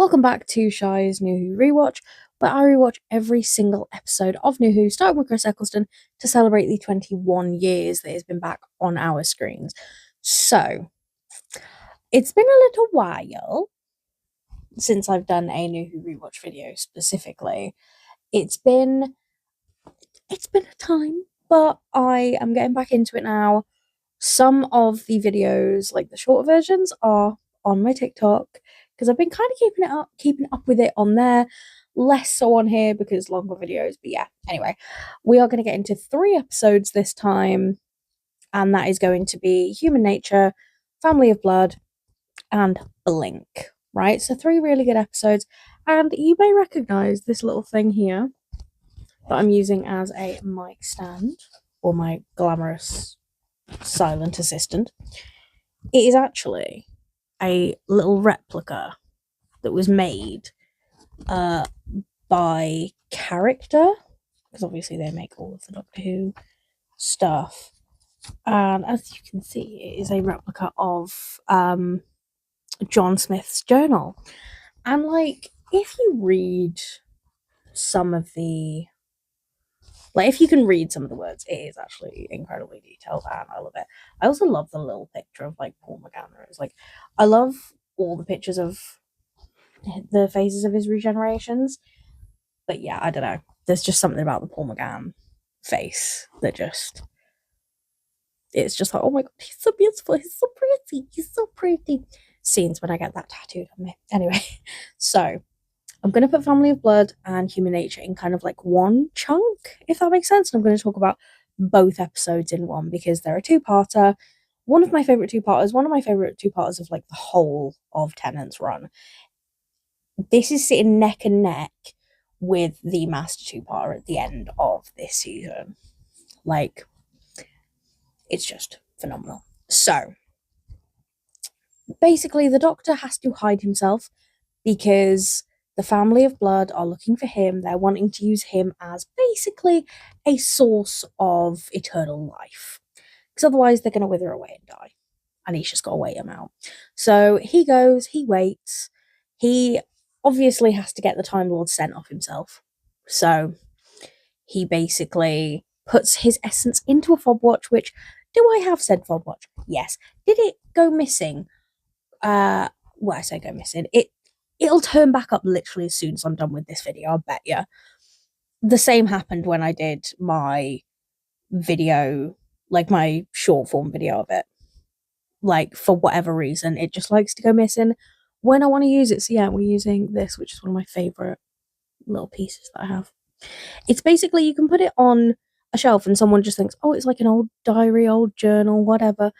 Welcome back to Shy's New Who Rewatch, where I rewatch every single episode of New Who, starting with Chris Eccleston, to celebrate the 21 years that it's been back on our screens. So, it's been a little while since I've done a New Who Rewatch video specifically. It's been a time, but I am getting back into it now. Some of the videos, like the shorter versions, are on my TikTok because I've been kind of keeping up with it on there. Less so on here because longer videos. But yeah, anyway, we are going to get into 3 episodes this time, and that is going to be Human Nature, Family of Blood, and Blink. Right, so 3 really good episodes, and you may recognize this little thing here that I'm using as a mic stand, or my glamorous silent assistant. It is actually a little replica that was made by Character, because obviously they make all of the Doctor Who stuff. And as you can see, it is a replica of John Smith's journal. And like, if you read some of the if you can read some of the words, it is actually incredibly detailed and I love it. I also love the little picture of like Paul McGann. It's like, I love all the pictures of the phases of his regenerations. But yeah, I don't know. There's just something about the Paul McGann face that it's just like, oh my god, he's so beautiful, he's so pretty. Scenes when I get that tattooed on me. Anyway, so I'm going to put Family of Blood and Human Nature in kind of like one chunk, if that makes sense. And I'm going to talk about both episodes in one because they're a two-parter. One of my favourite two-parters of like the whole of Tennant's run. This is sitting neck and neck with the Master two-parter at the end of this season. Like, it's just phenomenal. So, basically, the Doctor has to hide himself because the Family of Blood are looking for him. They're wanting to use him as basically a source of eternal life. Because otherwise they're going to wither away and die. And he's just got to wait him out. So he goes, he waits. He obviously has to get the Time Lord scent off himself. So he basically puts his essence into a fob watch, which, do I have said fob watch? Yes. Did it go missing? I say go missing. It'll turn back up literally as soon as I'm done with this video, I bet you. The same happened when I did my video, like my short form video of it. Like, for whatever reason, it just likes to go missing when I want to use it. So yeah, we're using this, which is one of my favourite little pieces that I have. It's basically, you can put it on a shelf and someone just thinks, oh, it's like an old diary, old journal, whatever.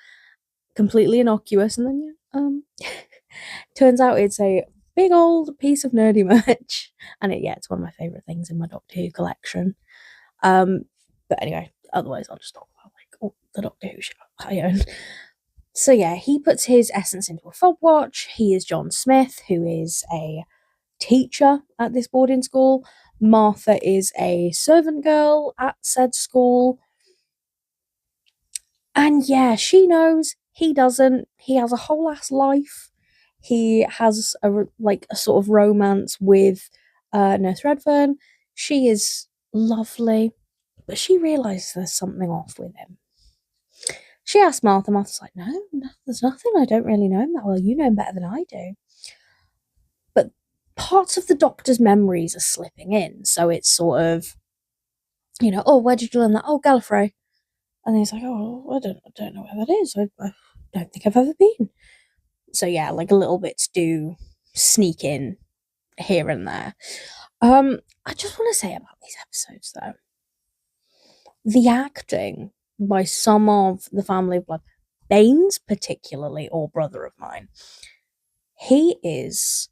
Completely innocuous. And then, yeah, turns out it's a big old piece of nerdy merch, and it's one of my favorite things in my Doctor Who collection. But anyway, otherwise I'll just talk about like the Doctor Who show I own. So yeah, he puts his essence into a fob watch. He is John Smith, who is a teacher at this boarding school. Martha is a servant girl at said school. And yeah, she knows, he doesn't. He has a whole ass life. He has a sort of romance with Nurse Redfern. She is lovely, but she realises there's something off with him. She asks Martha. Martha's like, no, there's nothing. I don't really know him that well. You know him better than I do. But parts of the Doctor's memories are slipping in, so it's sort of, oh, where did you learn that? Oh, Gallifrey. And he's like, oh, I don't know where that is. I don't think I've ever been. So yeah, like little bits do sneak in here and there. I just want to say about these episodes though, the acting by some of the Family of Blood, Baines particularly, or brother of mine, he is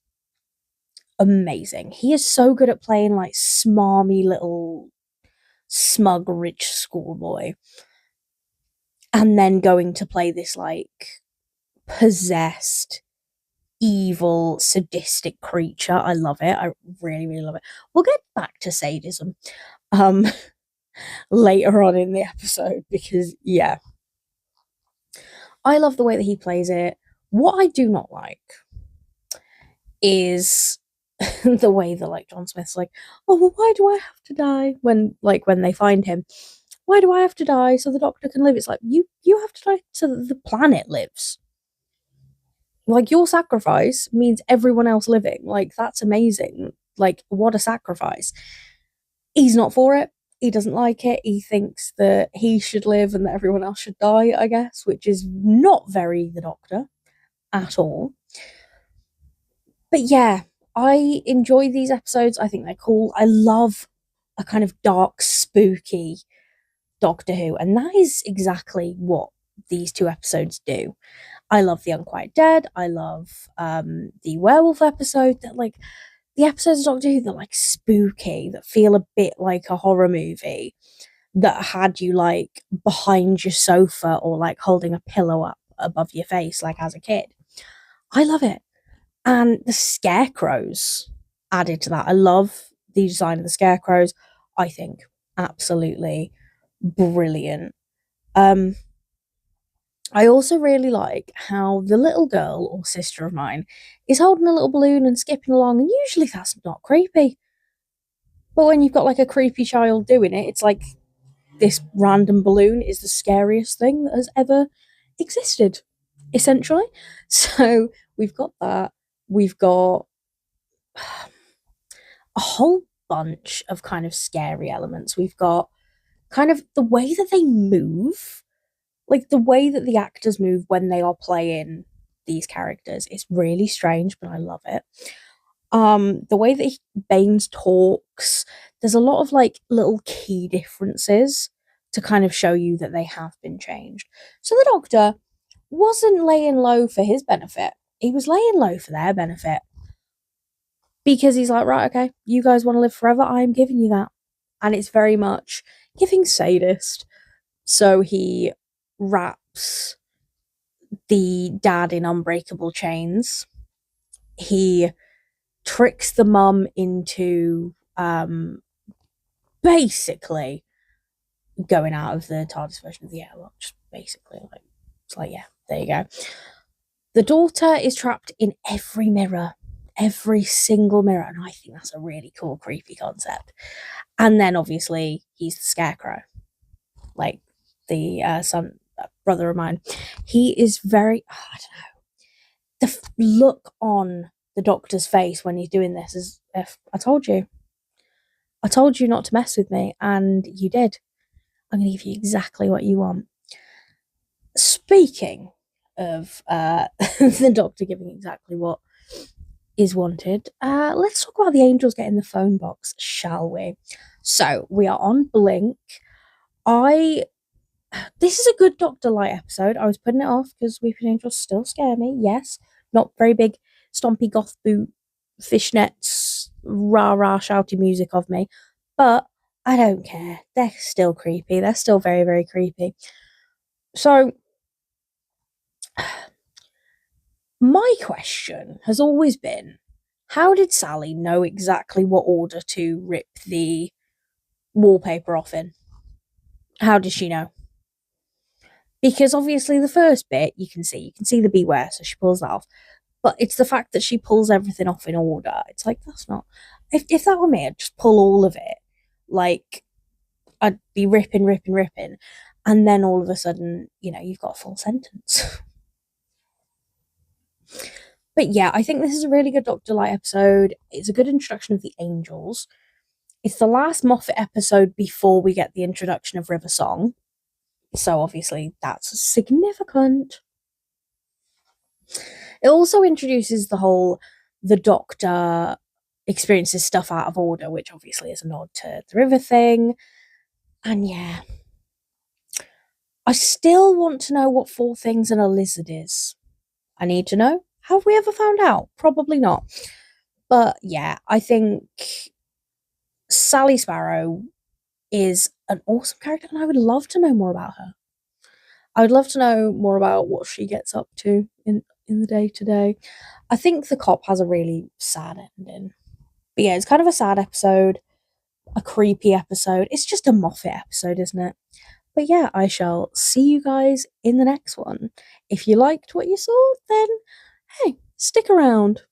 amazing. He is so good at playing like smarmy little smug rich schoolboy, and then going to play this like possessed, evil, sadistic creature. I love it. I really, really love it. We'll get back to sadism later on in the episode because, yeah, I love the way that he plays it. What I do not like is The way that like John Smith's like, oh well, why do I have to die? When they find him, why do I have to die so the Doctor can live? It's like you have to die so that the planet lives. Like your sacrifice means everyone else living. Like that's amazing. Like what a sacrifice. He's not for it. He doesn't like it. He thinks that he should live and that everyone else should die, I guess, which is not very the Doctor at all. But yeah, I enjoy these episodes. I think they're cool. I love a kind of dark, spooky Doctor Who, and that is exactly what these two episodes do. I love the Unquiet Dead. I love the werewolf episode. That like the episodes of Doctor Who that like spooky, that feel a bit like a horror movie, that had you like behind your sofa or like holding a pillow up above your face, like as a kid. I love it. And the scarecrows added to that. I love the design of the scarecrows. I think absolutely brilliant. Um, I also really like how the little girl or sister of mine is holding a little balloon and skipping along, and usually that's not creepy. But when you've got like a creepy child doing it, it's like this random balloon is the scariest thing that has ever existed, essentially. So we've got that. We've got a whole bunch of kind of scary elements. We've got kind of the way that they move, like the way that the actors move when they are playing these characters is really strange, but I love it. The way that Baines talks, there's a lot of like little key differences to kind of show you that they have been changed. So the Doctor wasn't laying low for his benefit. He was laying low for their benefit because he's like, right, okay, you guys want to live forever, I am giving you that. And it's very much giving sadist. So he wraps the dad in unbreakable chains. He tricks the mum into basically going out of the TARDIS version of the airlock. Just basically, like, it's like, yeah, there you go. The daughter is trapped in every mirror, every single mirror, and I think that's a really cool, creepy concept. And then obviously he's the scarecrow, like the son brother of mine. He is very, oh, I don't know, the look on the Doctor's face when he's doing this is, if I told you not to mess with me, and you did. I'm going to give you exactly what you want. Speaking of the Doctor giving exactly what is wanted, let's talk about the angels getting the phone box, shall we? So we are on Blink. This is a good Doctor Light episode. I was putting it off because Weeping Angels still scare me. Yes, not very big, stompy goth boot, fishnets, rah rah shouty music of me, but I don't care. They're still creepy. They're still very, very creepy. So, my question has always been, how did Sally know exactly what order to rip the wallpaper off in? How did she know? Because obviously the first bit you can see the beware, so she pulls that off. But it's the fact that she pulls everything off in order. It's like, that's not. If that were me, I'd just pull all of it. Like, I'd be ripping, ripping, ripping. And then all of a sudden, you've got a full sentence. But yeah, I think this is a really good Doctor Light episode. It's a good introduction of the angels. It's the last Moffat episode before we get the introduction of River Song. So obviously that's significant. It also introduces the Doctor experiences stuff out of order, which obviously is a nod to the river thing. And yeah, I still want to know what four things in a lizard is. I need to know. Have we ever found out? Probably not. But yeah, I think Sally Sparrow is an awesome character, and I would love to know more about her. I would love to know more about what she gets up to in the day to day. I think the cop has a really sad ending. But yeah, it's kind of a sad episode, a creepy episode. It's just a Moffat episode, isn't it? But yeah, I shall see you guys in the next one. If you liked what you saw, then hey, stick around.